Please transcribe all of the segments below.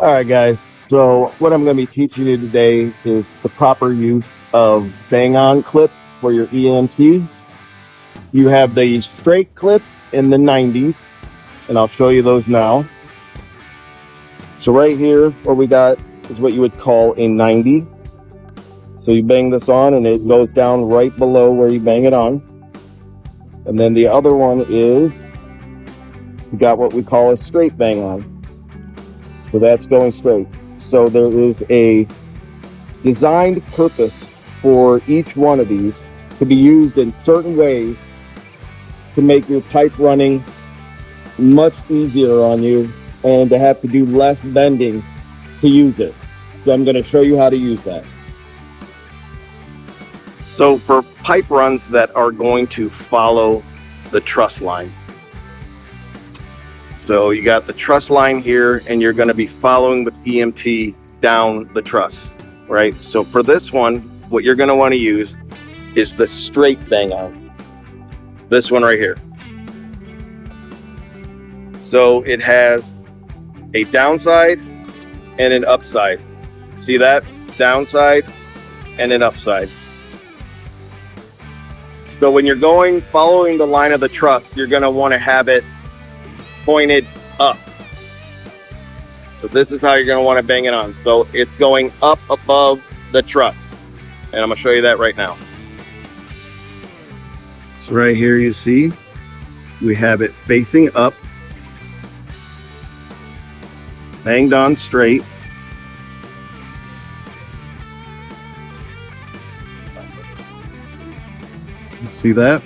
All right, guys. So what I'm going to be teaching you today is the proper use of bang-on clips for your EMTs. You have the straight clips in the 90s, and I'll show you those now. So right here, what we got is what you would call a 90. So you bang this on, and it goes down right below where you bang it on. And then the other one is, we got what we call a straight bang-on. So that's going straight. So there is a designed purpose for each one of these to be used in certain ways to make your pipe running much easier on you and to have to do less bending to use it. So I'm going to show you how to use that. So for pipe runs that are going to follow the truss line. So you got the truss line here, and you're going to be following with EMT down the truss, right? So for this one, what you're going to want to use is the straight bang-on. This one right here. So it has a downside and an upside. See that? Downside and an upside. So when you're following the line of the truss, you're going to want to have it pointed up. So this is how you're going to want to bang it on. So it's going up above the truss. And I'm going to show you that right now. So right here you see we have it facing up, banged on straight. See that?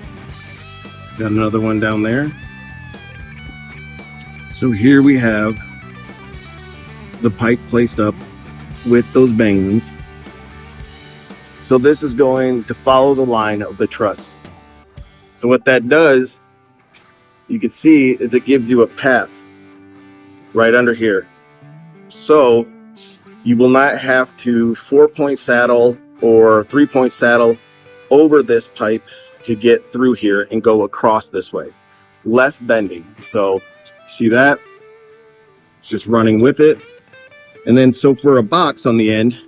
Got another one down there. So here we have the pipe placed up with those bang-ons. So this is going to follow the line of the truss. So what that does, you can see, is it gives you a path right under here. So you will not have to 4-point saddle or 3-point saddle over this pipe to get through here and go across this way. Less bending. So see that? It's just running with it. And then so for a box on the end,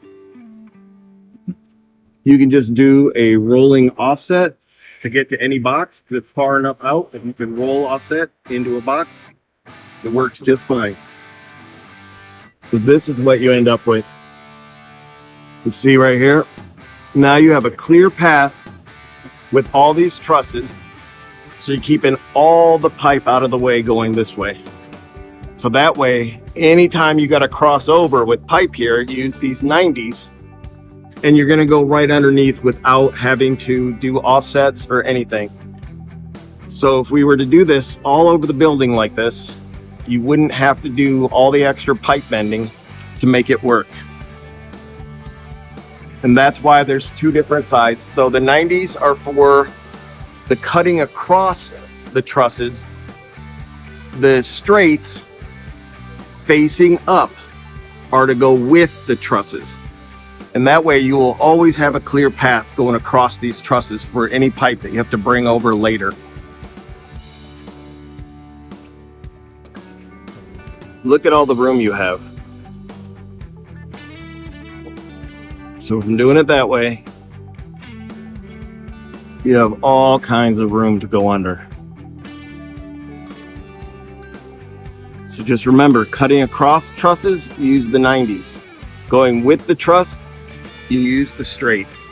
you can just do a rolling offset to get to any box that's far enough out that you can roll offset into a box. It works just fine. So this is what you end up with. You see right here? Now you have a clear path with all these trusses. So you're keeping all the pipe out of the way going this way. So that way, anytime you got to cross over with pipe here, use these 90s, and you're going to go right underneath without having to do offsets or anything. So if we were to do this all over the building like this, you wouldn't have to do all the extra pipe bending to make it work. And that's why there's two different sides. So the 90s are for the cutting across the trusses. The straights facing up are to go with the trusses. And that way you will always have a clear path going across these trusses for any pipe that you have to bring over later. Look at all the room you have. So from doing it that way, you have all kinds of room to go under. So just remember, cutting across trusses, use the 90s. Going with the truss, you use the straights.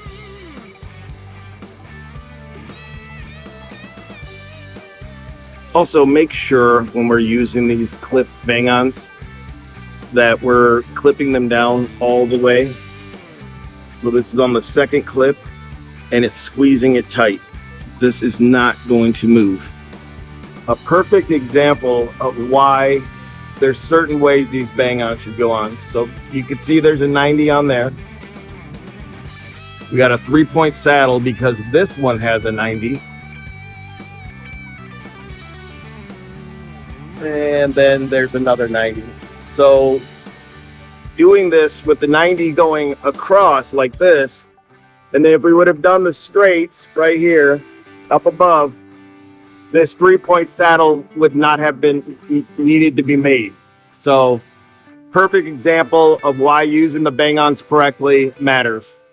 Also, make sure when we're using these clip bang-ons that we're clipping them down all the way. So this is on the second clip, and it's squeezing it tight. This is not going to move. A perfect example of why there's certain ways these bang-ons should go on. So you can see there's a 90 on there. We got a 3-point saddle because this one has a 90. And then there's another 90. So doing this with the 90 going across like this, and then if we would have done the straights right here up above, this 3-point saddle would not have been needed to be made. So perfect example of why using the Bang-Ons correctly matters.